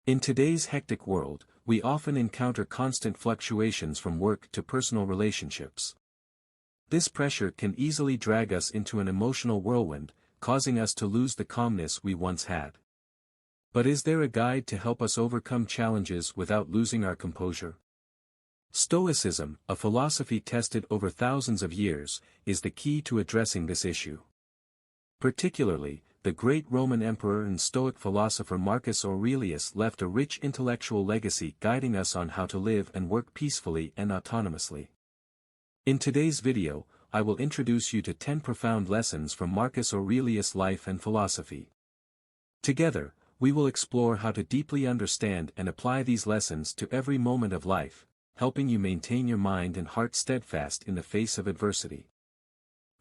In today's hectic world, we often encounter constant fluctuations from work to personal relationships. This pressure can easily drag us into an emotional whirlwind, causing us to lose the calmness we once had. But is there a guide to help us overcome challenges without losing our composure? Stoicism, a philosophy tested over thousands of years, is the key to addressing this issue. Particularly, the great Roman emperor and Stoic philosopher Marcus Aurelius left a rich intellectual legacy guiding us on how to live and work peacefully and autonomously. In today's video, I will introduce you to 10 profound lessons from Marcus Aurelius' life and philosophy. Together, we will explore how to deeply understand and apply these lessons to every moment of life, helping you maintain your mind and heart steadfast in the face of adversity.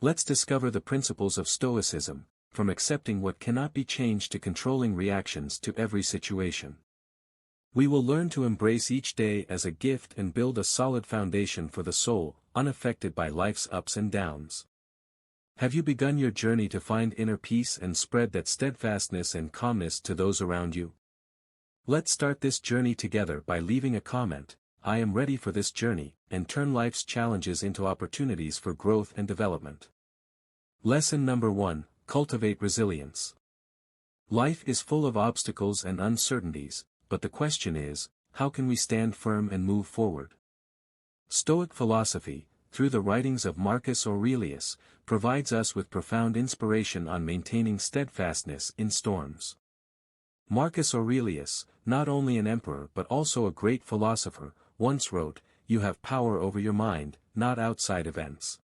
Let's discover the principles of Stoicism, from accepting what cannot be changed to controlling reactions to every situation. We will learn to embrace each day as a gift and build a solid foundation for the soul, unaffected by life's ups and downs. Have you begun your journey to find inner peace and spread that steadfastness and calmness to those around you? Let's start this journey together by leaving a comment, "I am ready for this journey," and turn life's challenges into opportunities for growth and development. Lesson number 1. Cultivate resilience. Life is full of obstacles and uncertainties, but the question is, how can we stand firm and move forward? Stoic philosophy, through the writings of Marcus Aurelius, provides us with profound inspiration on maintaining steadfastness in storms. Marcus Aurelius, not only an emperor but also a great philosopher, once wrote, "You have power over your mind, not outside events.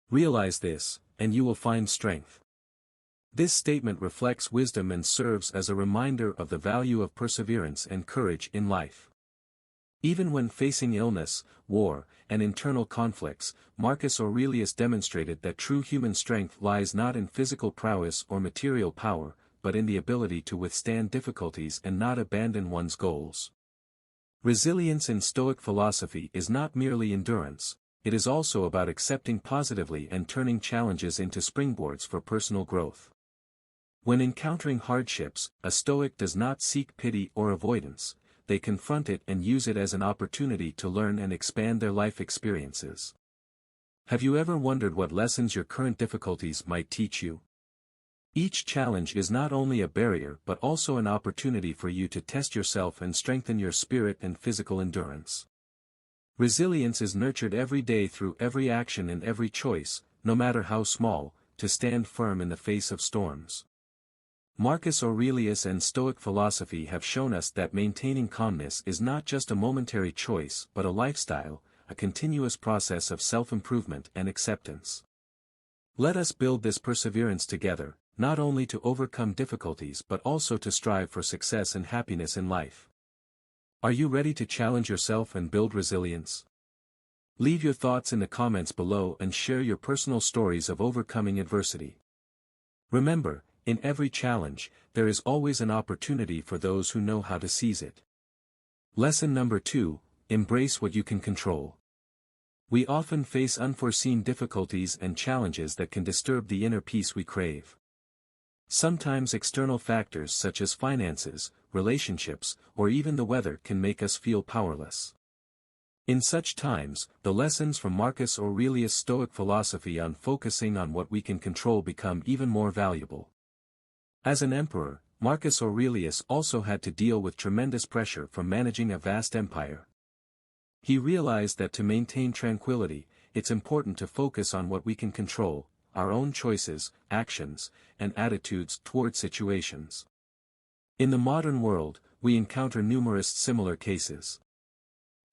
Realize this, and you will find strength." This statement reflects wisdom and serves as a reminder of the value of perseverance and courage in life. Even when facing illness, war, and internal conflicts, Marcus Aurelius demonstrated that true human strength lies not in physical prowess or material power, but in the ability to withstand difficulties and not abandon one's goals. Resilience in Stoic philosophy is not merely endurance, it is also about accepting positively and turning challenges into springboards for personal growth. When encountering hardships, a Stoic does not seek pity or avoidance, they confront it and use it as an opportunity to learn and expand their life experiences. Have you ever wondered what lessons your current difficulties might teach you? Each challenge is not only a barrier but also an opportunity for you to test yourself and strengthen your spirit and physical endurance. Resilience is nurtured every day through every action and every choice, no matter how small, to stand firm in the face of storms. Marcus Aurelius and Stoic philosophy have shown us that maintaining calmness is not just a momentary choice but a lifestyle, a continuous process of self-improvement and acceptance. Let us build this perseverance together, not only to overcome difficulties but also to strive for success and happiness in life. Are you ready to challenge yourself and build resilience? Leave your thoughts in the comments below and share your personal stories of overcoming adversity. Remember, in every challenge, there is always an opportunity for those who know how to seize it. Lesson number 2, embrace what you can control. We often face unforeseen difficulties and challenges that can disturb the inner peace we crave. Sometimes external factors such as finances, relationships, or even the weather can make us feel powerless. In such times, the lessons from Marcus Aurelius' Stoic philosophy on focusing on what we can control become even more valuable. As an emperor, Marcus Aurelius also had to deal with tremendous pressure from managing a vast empire. He realized that to maintain tranquility, it's important to focus on what we can control, our own choices, actions, and attitudes toward situations. In the modern world, we encounter numerous similar cases.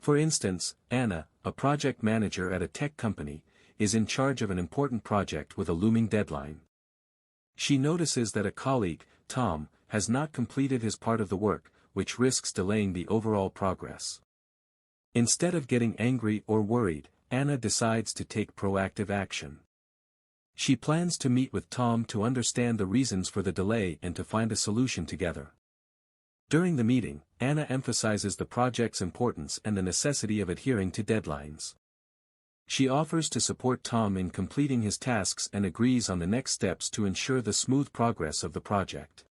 For instance, Anna, a project manager at a tech company, is in charge of an important project with a looming deadline. She notices that a colleague, Tom, has not completed his part of the work, which risks delaying the overall progress. Instead of getting angry or worried, Anna decides to take proactive action. She plans to meet with Tom to understand the reasons for the delay and to find a solution together. During the meeting, Anna emphasizes the project's importance and the necessity of adhering to deadlines. She offers to support Tom in completing his tasks and agrees on the next steps to ensure the smooth progress of the project.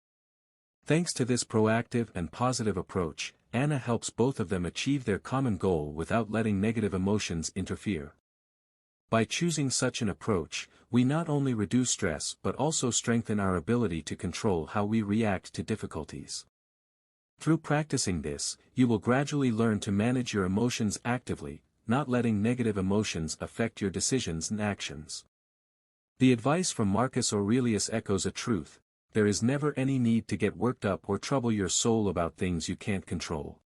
Thanks to this proactive and positive approach, Anna helps both of them achieve their common goal without letting negative emotions interfere. By choosing such an approach, we not only reduce stress but also strengthen our ability to control how we react to difficulties. Through practicing this, you will gradually learn to manage your emotions actively, not letting negative emotions affect your decisions and actions. The advice from Marcus Aurelius echoes a truth: there is never any need to get worked up or trouble your soul about things you can't control.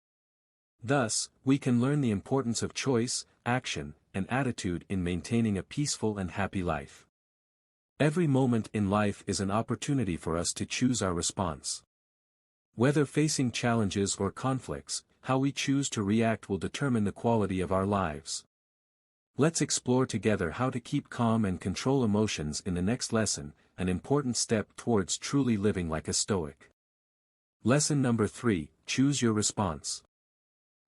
Thus, we can learn the importance of choice, action, and attitude in maintaining a peaceful and happy life. Every moment in life is an opportunity for us to choose our response. Whether facing challenges or conflicts, how we choose to react will determine the quality of our lives. Let's explore together how to keep calm and control emotions in the next lesson, an important step towards truly living like a Stoic. Lesson number 3: Choose your response.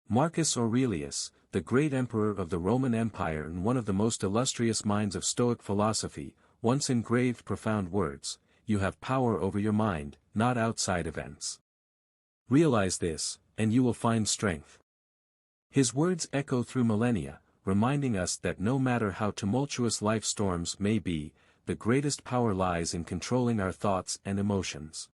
Marcus Aurelius, the great emperor of the Roman Empire and one of the most illustrious minds of Stoic philosophy, once engraved profound words: "You have power over your mind, not outside events." Realize this, and you will find strength. His words echo through millennia, reminding us that no matter how tumultuous life storms may be, the greatest power lies in controlling our thoughts and emotions.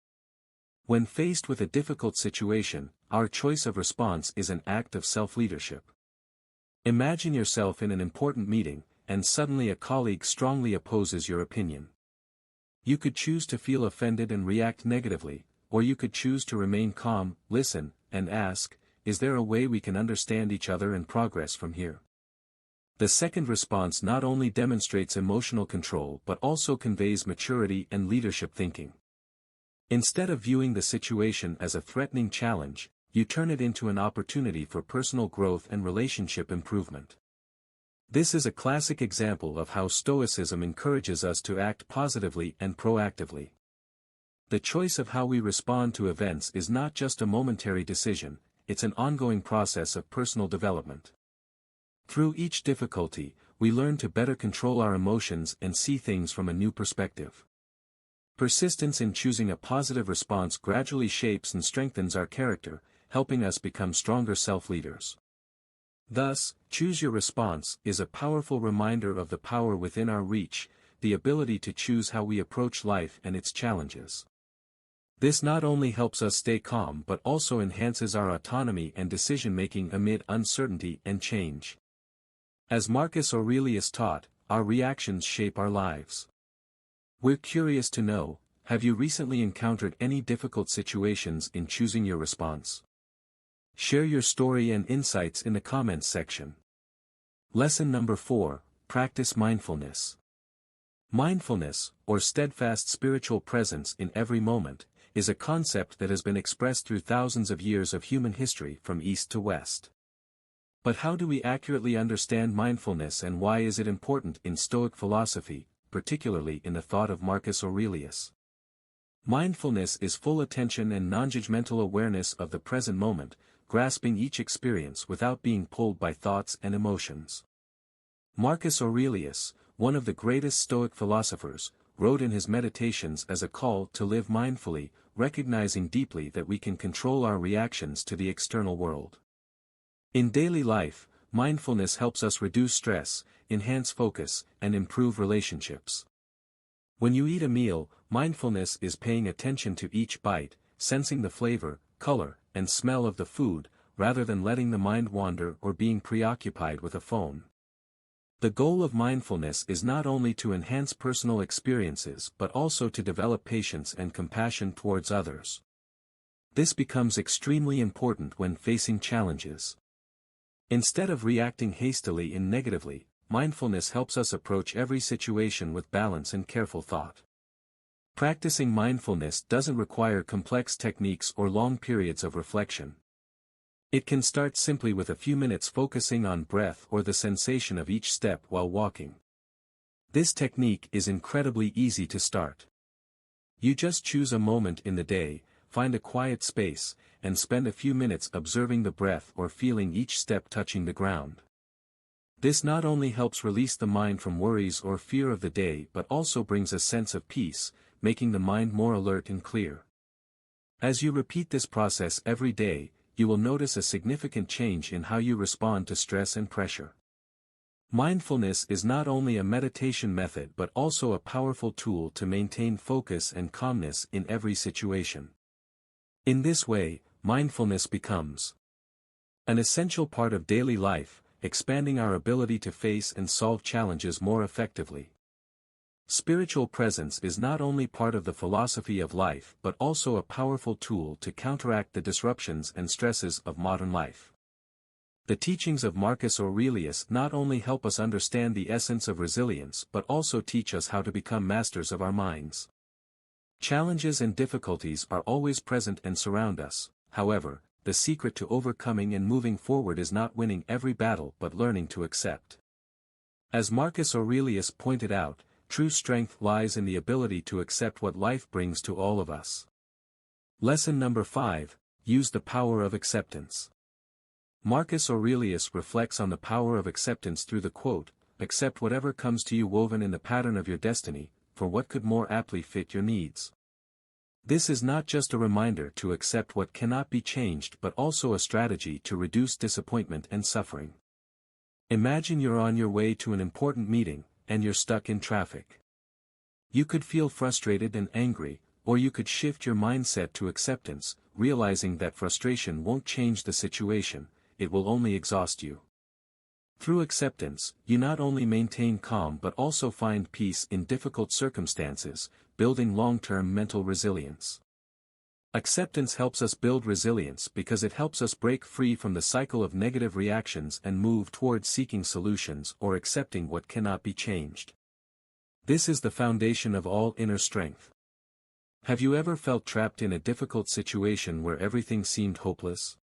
When faced with a difficult situation, our choice of response is an act of self-leadership. Imagine yourself in an important meeting, and suddenly a colleague strongly opposes your opinion. You could choose to feel offended and react negatively, or you could choose to remain calm, listen, and ask, "Is there a way we can understand each other and progress from here?" The second response not only demonstrates emotional control but also conveys maturity and leadership thinking. Instead of viewing the situation as a threatening challenge, you turn it into an opportunity for personal growth and relationship improvement. This is a classic example of how Stoicism encourages us to act positively and proactively. The choice of how we respond to events is not just a momentary decision, it's an ongoing process of personal development. Through each difficulty, we learn to better control our emotions and see things from a new perspective. Persistence in choosing a positive response gradually shapes and strengthens our character, helping us become stronger self-leaders. Thus, Choose Your Response is a powerful reminder of the power within our reach, the ability to choose how we approach life and its challenges. This not only helps us stay calm but also enhances our autonomy and decision-making amid uncertainty and change. As Marcus Aurelius taught, our reactions shape our lives. We're curious to know, have you recently encountered any difficult situations in choosing your response? Share your story and insights in the comments section. Lesson number 4, Practice Mindfulness. Mindfulness, or steadfast spiritual presence in every moment, is a concept that has been expressed through thousands of years of human history from east to west. But how do we accurately understand mindfulness, and why is it important in Stoic philosophy, particularly in the thought of Marcus Aurelius? Mindfulness is full attention and non-judgmental awareness of the present moment, grasping each experience without being pulled by thoughts and emotions. Marcus Aurelius, one of the greatest Stoic philosophers, wrote in his Meditations as a call to live mindfully, recognizing deeply that we can control our reactions to the external world. In daily life, mindfulness helps us reduce stress, enhance focus, and improve relationships. When you eat a meal, mindfulness is paying attention to each bite, sensing the flavor, color, and smell of the food, rather than letting the mind wander or being preoccupied with a phone. The goal of mindfulness is not only to enhance personal experiences but also to develop patience and compassion towards others. This becomes extremely important when facing challenges. Instead of reacting hastily and negatively, mindfulness helps us approach every situation with balance and careful thought. Practicing mindfulness doesn't require complex techniques or long periods of reflection. It can start simply with a few minutes focusing on breath or the sensation of each step while walking. This technique is incredibly easy to start. You just choose a moment in the day, find a quiet space, and spend a few minutes observing the breath or feeling each step touching the ground. This not only helps release the mind from worries or fear of the day but also brings a sense of peace, making the mind more alert and clear. As you repeat this process every day, you will notice a significant change in how you respond to stress and pressure. Mindfulness is not only a meditation method but also a powerful tool to maintain focus and calmness in every situation. In this way, mindfulness becomes an essential part of daily life, expanding our ability to face and solve challenges more effectively. Spiritual presence is not only part of the philosophy of life but also a powerful tool to counteract the disruptions and stresses of modern life. The teachings of Marcus Aurelius not only help us understand the essence of resilience but also teach us how to become masters of our minds. Challenges and difficulties are always present and surround us, however, the secret to overcoming and moving forward is not winning every battle but learning to accept. As Marcus Aurelius pointed out, true strength lies in the ability to accept what life brings to all of us. Lesson number 5, use the power of acceptance. Marcus Aurelius reflects on the power of acceptance through the quote, "Accept whatever comes to you woven in the pattern of your destiny, for what could more aptly fit your needs?" This is not just a reminder to accept what cannot be changed but also a strategy to reduce disappointment and suffering. Imagine you're on your way to an important meeting, and you're stuck in traffic. You could feel frustrated and angry, or you could shift your mindset to acceptance, realizing that frustration won't change the situation, it will only exhaust you. Through acceptance, you not only maintain calm but also find peace in difficult circumstances, building long-term mental resilience. Acceptance helps us build resilience because it helps us break free from the cycle of negative reactions and move towards seeking solutions or accepting what cannot be changed. This is the foundation of all inner strength. Have you ever felt trapped in a difficult situation where everything seemed hopeless?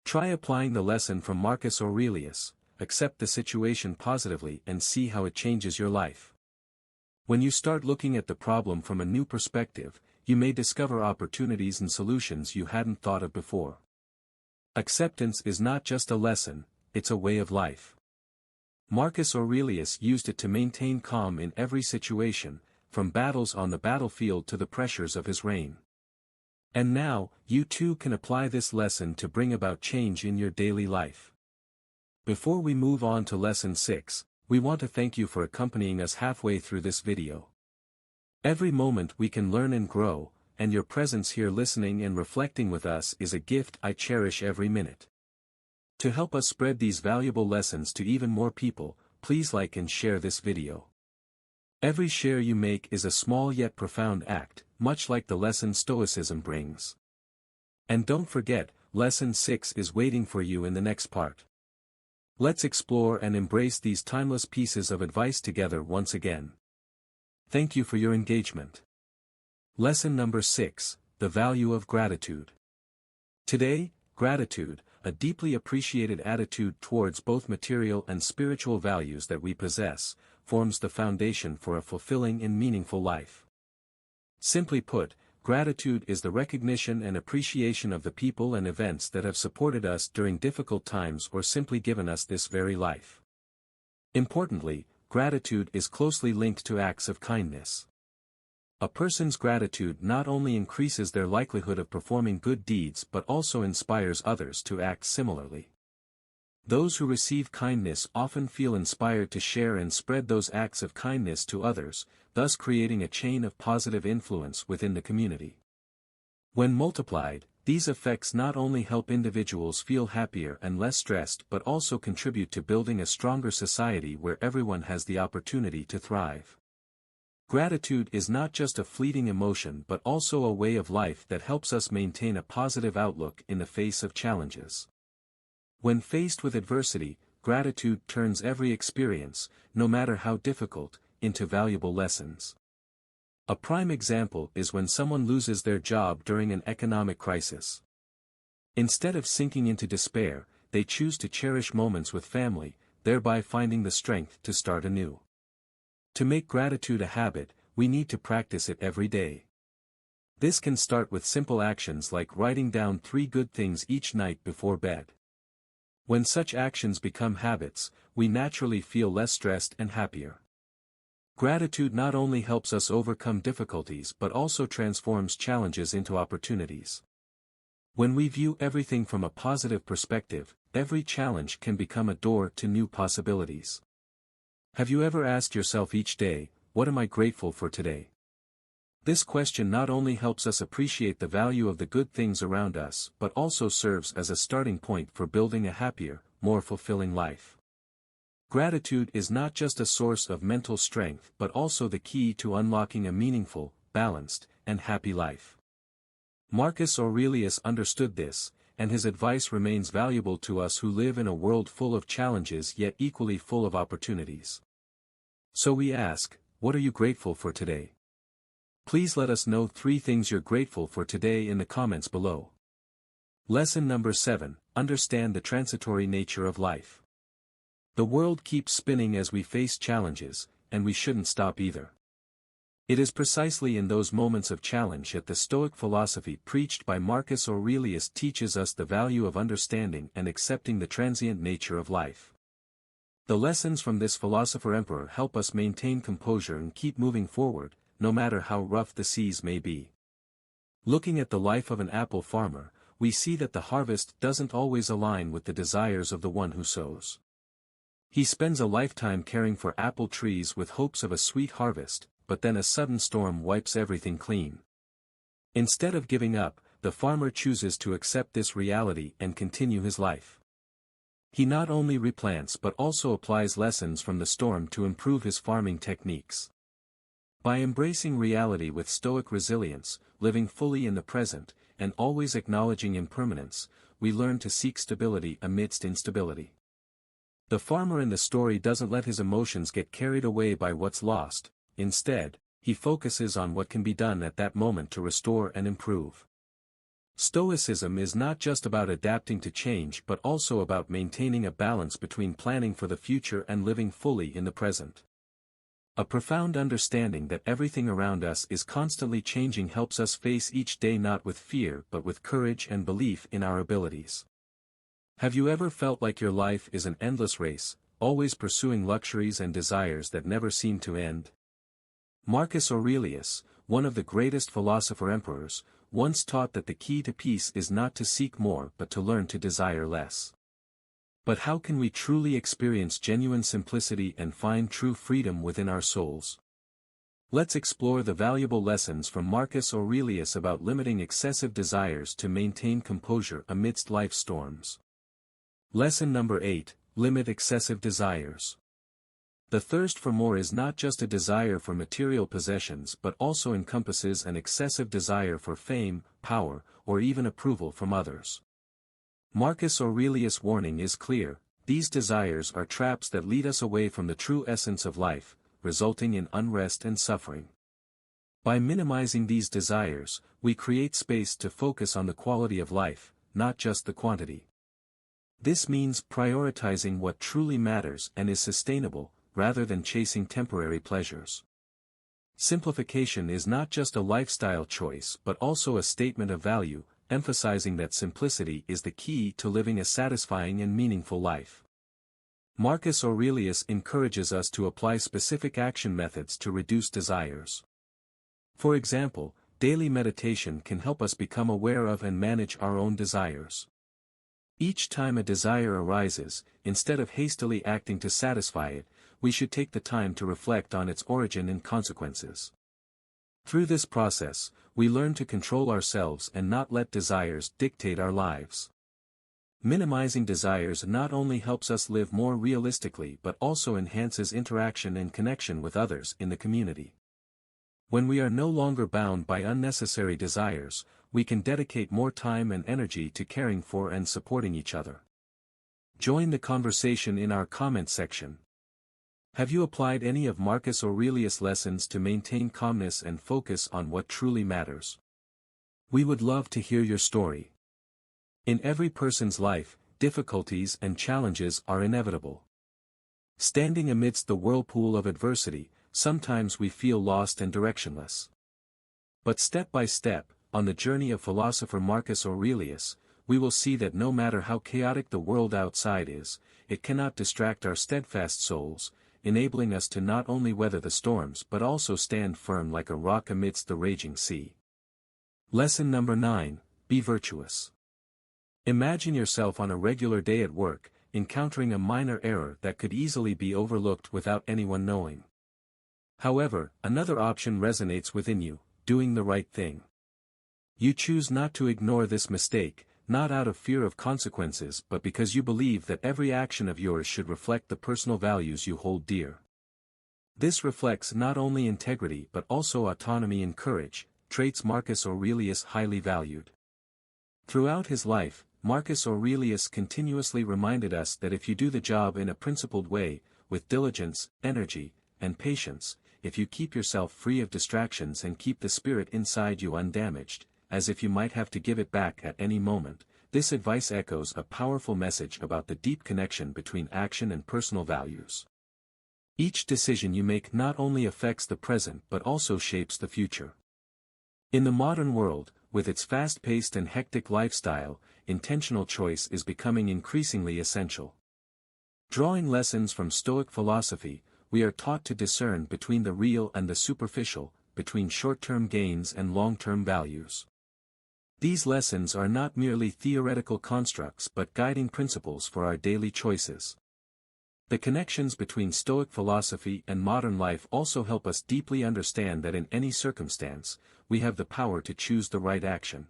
Try applying the lesson from Marcus Aurelius, accept the situation positively and see how it changes your life. When you start looking at the problem from a new perspective, you may discover opportunities and solutions you hadn't thought of before. Acceptance is not just a lesson, it's a way of life. Marcus Aurelius used it to maintain calm in every situation, from battles on the battlefield to the pressures of his reign. And now, you too can apply this lesson to bring about change in your daily life. Before we move on to Lesson 6, we want to thank you for accompanying us halfway through this video. Every moment we can learn and grow, and your presence here listening and reflecting with us is a gift I cherish every minute. To help us spread these valuable lessons to even more people, please like and share this video. Every share you make is a small yet profound act, much like the lesson Stoicism brings. And don't forget, Lesson 6 is waiting for you in the next part. Let's explore and embrace these timeless pieces of advice together once again. Thank you for your engagement. Lesson number 6, the value of gratitude. Today, gratitude, a deeply appreciated attitude towards both material and spiritual values that we possess, forms the foundation for a fulfilling and meaningful life. Simply put, gratitude is the recognition and appreciation of the people and events that have supported us during difficult times or simply given us this very life. Importantly, gratitude is closely linked to acts of kindness. A person's gratitude not only increases their likelihood of performing good deeds but also inspires others to act similarly. Those who receive kindness often feel inspired to share and spread those acts of kindness to others, thus creating a chain of positive influence within the community. When multiplied, these effects not only help individuals feel happier and less stressed but also contribute to building a stronger society where everyone has the opportunity to thrive. Gratitude is not just a fleeting emotion but also a way of life that helps us maintain a positive outlook in the face of challenges. When faced with adversity, gratitude turns every experience, no matter how difficult, into valuable lessons. A prime example is when someone loses their job during an economic crisis. Instead of sinking into despair, they choose to cherish moments with family, thereby finding the strength to start anew. To make gratitude a habit, we need to practice it every day. This can start with simple actions like writing down 3 good things each night before bed. When such actions become habits, we naturally feel less stressed and happier. Gratitude not only helps us overcome difficulties but also transforms challenges into opportunities. When we view everything from a positive perspective, every challenge can become a door to new possibilities. Have you ever asked yourself each day, what am I grateful for today? This question not only helps us appreciate the value of the good things around us but also serves as a starting point for building a happier, more fulfilling life. Gratitude is not just a source of mental strength but also the key to unlocking a meaningful, balanced, and happy life. Marcus Aurelius understood this, and his advice remains valuable to us who live in a world full of challenges yet equally full of opportunities. So we ask, what are you grateful for today? Please let us know 3 things you're grateful for today in the comments below. Lesson number 7, understand the transitory nature of life. The world keeps spinning as we face challenges, and we shouldn't stop either. It is precisely in those moments of challenge that the Stoic philosophy preached by Marcus Aurelius teaches us the value of understanding and accepting the transient nature of life. The lessons from this philosopher-emperor help us maintain composure and keep moving forward, no matter how rough the seas may be. Looking at the life of an apple farmer, we see that the harvest doesn't always align with the desires of the one who sows. He spends a lifetime caring for apple trees with hopes of a sweet harvest, but then a sudden storm wipes everything clean. Instead of giving up, the farmer chooses to accept this reality and continue his life. He not only replants but also applies lessons from the storm to improve his farming techniques. By embracing reality with stoic resilience, living fully in the present, and always acknowledging impermanence, we learn to seek stability amidst instability. The farmer in the story doesn't let his emotions get carried away by what's lost. Instead, he focuses on what can be done at that moment to restore and improve. Stoicism is not just about adapting to change but also about maintaining a balance between planning for the future and living fully in the present. A profound understanding that everything around us is constantly changing helps us face each day not with fear but with courage and belief in our abilities. Have you ever felt like your life is an endless race, always pursuing luxuries and desires that never seem to end? Marcus Aurelius, one of the greatest philosopher-emperors, once taught that the key to peace is not to seek more but to learn to desire less. But how can we truly experience genuine simplicity and find true freedom within our souls? Let's explore the valuable lessons from Marcus Aurelius about limiting excessive desires to maintain composure amidst life's storms. Lesson number 8, limit excessive desires. The thirst for more is not just a desire for material possessions but also encompasses an excessive desire for fame, power, or even approval from others. Marcus Aurelius' warning is clear: these desires are traps that lead us away from the true essence of life, resulting in unrest and suffering. By minimizing these desires, we create space to focus on the quality of life, not just the quantity. This means prioritizing what truly matters and is sustainable, rather than chasing temporary pleasures. Simplification is not just a lifestyle choice but also a statement of value, emphasizing that simplicity is the key to living a satisfying and meaningful life. Marcus Aurelius encourages us to apply specific action methods to reduce desires. For example, daily meditation can help us become aware of and manage our own desires. Each time a desire arises, instead of hastily acting to satisfy it, we should take the time to reflect on its origin and consequences. Through this process, we learn to control ourselves and not let desires dictate our lives. Minimizing desires not only helps us live more realistically but also enhances interaction and connection with others in the community. When we are no longer bound by unnecessary desires, we can dedicate more time and energy to caring for and supporting each other. Join the conversation in our comment section. Have you applied any of Marcus Aurelius' lessons to maintain calmness and focus on what truly matters? We would love to hear your story. In every person's life, difficulties and challenges are inevitable. Standing amidst the whirlpool of adversity, sometimes we feel lost and directionless. But step by step, on the journey of philosopher Marcus Aurelius, we will see that no matter how chaotic the world outside is, it cannot distract our steadfast souls, enabling us to not only weather the storms but also stand firm like a rock amidst the raging sea. Lesson number 9, be virtuous. Imagine yourself on a regular day at work, encountering a minor error that could easily be overlooked without anyone knowing. However, another option resonates within you, doing the right thing. You choose not to ignore this mistake, not out of fear of consequences but because you believe that every action of yours should reflect the personal values you hold dear. This reflects not only integrity but also autonomy and courage, traits Marcus Aurelius highly valued. Throughout his life, Marcus Aurelius continuously reminded us that if you do the job in a principled way, with diligence, energy, and patience, if you keep yourself free of distractions and keep the spirit inside you undamaged, as if you might have to give it back at any moment, this advice echoes a powerful message about the deep connection between action and personal values. Each decision you make not only affects the present but also shapes the future. In the modern world, with its fast-paced and hectic lifestyle, intentional choice is becoming increasingly essential. Drawing lessons from Stoic philosophy, we are taught to discern between the real and the superficial, between short-term gains and long-term values. These lessons are not merely theoretical constructs but guiding principles for our daily choices. The connections between Stoic philosophy and modern life also help us deeply understand that in any circumstance, we have the power to choose the right action.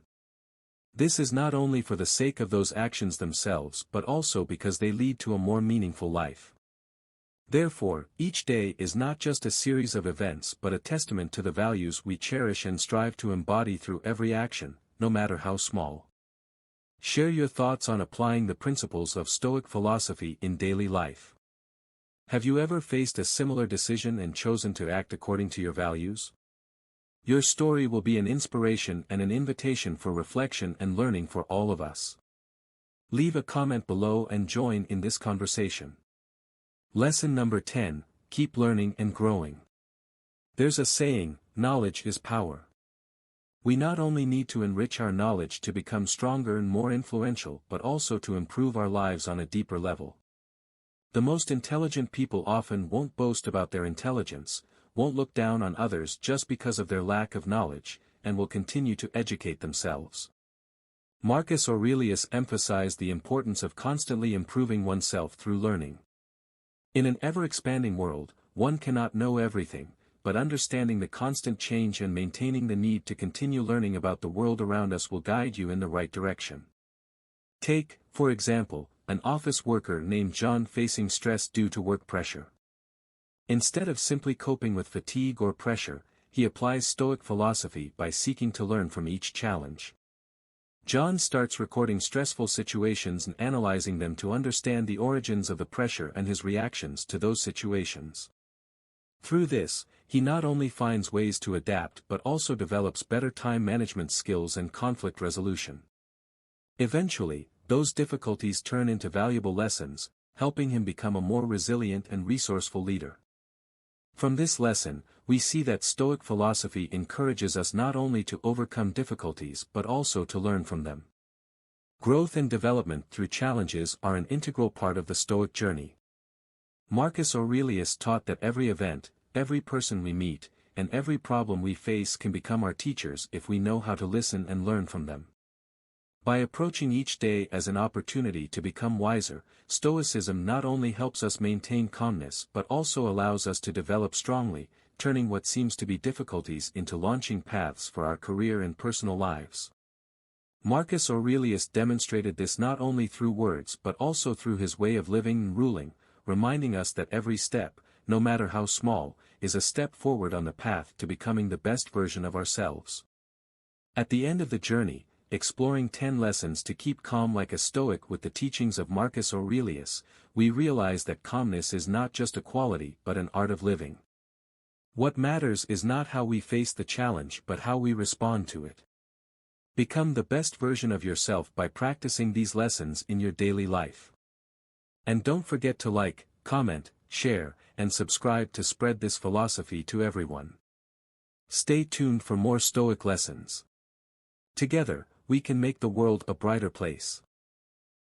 This is not only for the sake of those actions themselves but also because they lead to a more meaningful life. Therefore, each day is not just a series of events but a testament to the values we cherish and strive to embody through every action, no matter how small. Share your thoughts on applying the principles of Stoic philosophy in daily life. Have you ever faced a similar decision and chosen to act according to your values? Your story will be an inspiration and an invitation for reflection and learning for all of us. Leave a comment below and join in this conversation. Lesson number 10, keep learning and growing. There's a saying, knowledge is power. We not only need to enrich our knowledge to become stronger and more influential but also to improve our lives on a deeper level. The most intelligent people often won't boast about their intelligence, won't look down on others just because of their lack of knowledge, and will continue to educate themselves. Marcus Aurelius emphasized the importance of constantly improving oneself through learning. In an ever-expanding world, one cannot know everything, but understanding the constant change and maintaining the need to continue learning about the world around us will guide you in the right direction. Take, for example, an office worker named John facing stress due to work pressure. Instead of simply coping with fatigue or pressure, he applies Stoic philosophy by seeking to learn from each challenge. John starts recording stressful situations and analyzing them to understand the origins of the pressure and his reactions to those situations. Through this, he not only finds ways to adapt but also develops better time management skills and conflict resolution. Eventually, those difficulties turn into valuable lessons, helping him become a more resilient and resourceful leader. From this lesson, we see that Stoic philosophy encourages us not only to overcome difficulties but also to learn from them. Growth and development through challenges are an integral part of the Stoic journey. Marcus Aurelius taught that every event, every person we meet, and every problem we face can become our teachers if we know how to listen and learn from them. By approaching each day as an opportunity to become wiser, Stoicism not only helps us maintain calmness but also allows us to develop strongly, turning what seems to be difficulties into launching paths for our career and personal lives. Marcus Aurelius demonstrated this not only through words but also through his way of living and ruling, reminding us that every step, no matter how small, is a step forward on the path to becoming the best version of ourselves. At the end of the journey, exploring 10 lessons to keep calm like a Stoic with the teachings of Marcus Aurelius, we realize that calmness is not just a quality but an art of living. What matters is not how we face the challenge but how we respond to it. Become the best version of yourself by practicing these lessons in your daily life. And don't forget to like, comment, share, and subscribe to spread this philosophy to everyone. Stay tuned for more Stoic lessons. Together, we can make the world a brighter place.